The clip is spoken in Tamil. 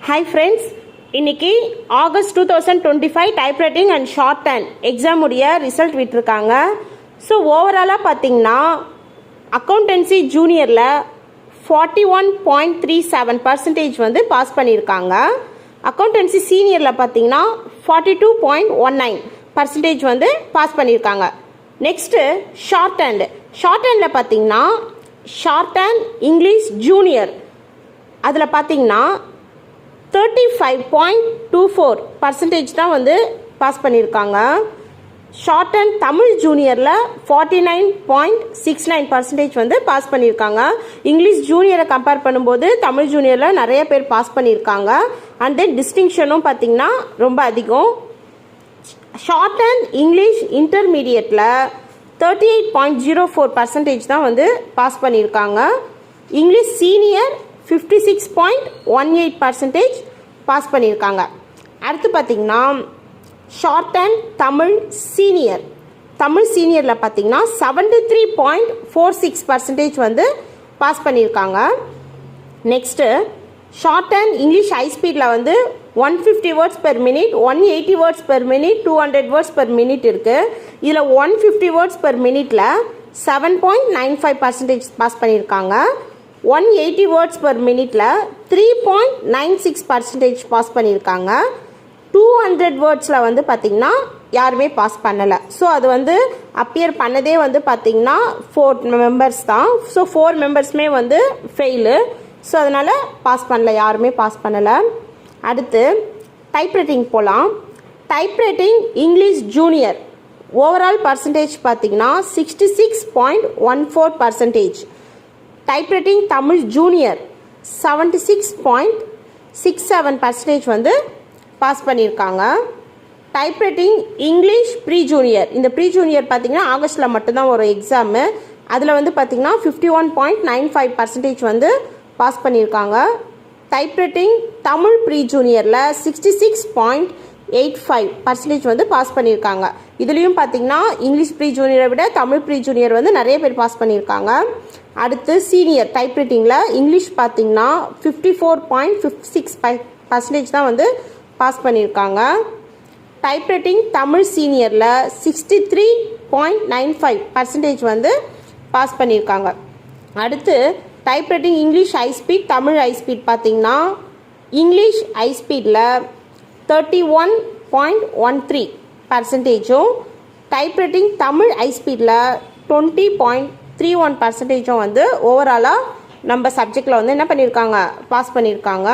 Hi friends, இன்னைக்கு August 2025 typewriting and short hand exam உடைய ரிசல்ட் விட்டுருக்காங்க. ஸோ ஓவராலாக பார்த்தீங்கன்னா அக்கௌண்டன்சி ஜூனியரில் 41.37% வந்து பாஸ் பண்ணியிருக்காங்க. அக்கௌண்டன்சி சீனியரில் பார்த்தீங்கன்னா 42.19% வந்து பாஸ் பண்ணியிருக்காங்க. நெக்ஸ்ட்டு ஷார்ட் ஹேண்டில் பார்த்தீங்கன்னா ஷார்ட் ஹேண்ட் இங்கிலீஷ் ஜூனியர் அதில் பார்த்தீங்கன்னா 35.24% தான் வந்து பாஸ் பண்ணியிருக்காங்க. ஷார்ட் அண்ட் தமிழ் ஜூனியரில் 49.69% வந்து பாஸ் பண்ணியிருக்காங்க. இங்கிலீஷ் ஜூனியரை கம்பேர் பண்ணும்போது தமிழ் ஜூனியரில் நிறைய பேர் பாஸ் பண்ணியிருக்காங்க. அண்ட் தென் டிஸ்டிங்ஷனும் பார்த்திங்கன்னா ரொம்ப அதிகம். ஷார்ட் அண்ட் இங்கிலீஷ் இன்டர்மீடியட்டில் 38.04% தான் வந்து பாஸ் பண்ணியிருக்காங்க. இங்கிலீஷ் சீனியர் 56.18% பாஸ் பண்ணியிருக்காங்க. அடுத்து பார்த்திங்கன்னா ஷார்ட் அண்ட் தமிழ் சீனியரில் பார்த்திங்கன்னா 73.46% வந்து பாஸ் பண்ணியிருக்காங்க. Next short and English high ஸ்பீடில் வந்து 150 words per minute, 180 words per minute, 200 words per minute இருக்குது. இதில் 150 வேர்ட்ஸ் பெர் மினிட்டில் 7.95% பாஸ் பண்ணியிருக்காங்க. 180 வேர்ட்ஸ் பர் மினிட்ல 3.96% பாஸ் பண்ணியிருக்காங்க. 200 வேர்ட்ஸில் வந்து பார்த்திங்கன்னா யாருமே பாஸ் பண்ணலை. ஸோ அது வந்து அப்பியர் பண்ணதே வந்து பார்த்திங்கன்னா 4 மெம்பர்ஸ் தான். ஸோ 4 மெம்பர்ஸுமே வந்து ஃபெயிலு. ஸோ அதனால் பாஸ் பண்ணல, யாருமே பாஸ் பண்ணலை. அடுத்து டைப்ரைட்டிங் போகலாம். Typewriting English junior overall percentage பார்த்திங்கன்னா 66.14%. டைப்ரைட்டிங் தமிழ் ஜூனியர் 76.67% வந்து பாஸ் பண்ணியிருக்காங்க. டைப்ரைட்டிங் இங்கிலீஷ் ப்ரீ ஜூனியர், இந்த ப்ரீ ஜூனியர் பார்த்திங்கன்னா ஆகஸ்ட்டில் மட்டும்தான் ஒரு எக்ஸாமு. அதில் வந்து பார்த்திங்கன்னா 51.95% வந்து பாஸ் பண்ணியிருக்காங்க. டைப்ரைட்டிங் தமிழ் ப்ரீ ஜூனியரில் 66.85% வந்து பாஸ் பண்ணியிருக்காங்க. இதுலேயும் பார்த்திங்கன்னா இங்கிலீஷ் ப்ரீ ஜூனியரை விட தமிழ் ப்ரீ ஜூனியர் வந்து நிறைய பேர் பாஸ் பண்ணியிருக்காங்க. அடுத்து சீனியர் டைப்ரைட்டிங்கில் இங்கிலீஷ் பார்த்திங்கன்னா 54.56% தான் வந்து பாஸ் பண்ணியிருக்காங்க. டைப்ரைட்டிங் தமிழ் சீனியரில் 63.95% வந்து பாஸ் பண்ணியிருக்காங்க. அடுத்து typewriting English high speed Tamil high speed பார்த்திங்கன்னா இங்கிலீஷ் ஹை ஸ்பீடில் 31.13%, டைப்ரைட்டிங் தமிழ் ஹை ஸ்பீடில் 20.31% வந்து ஓவராலாக நம்ம சப்ஜெக்டில் வந்து என்ன பண்ணியிருக்காங்க, பாஸ் பண்ணியிருக்காங்க.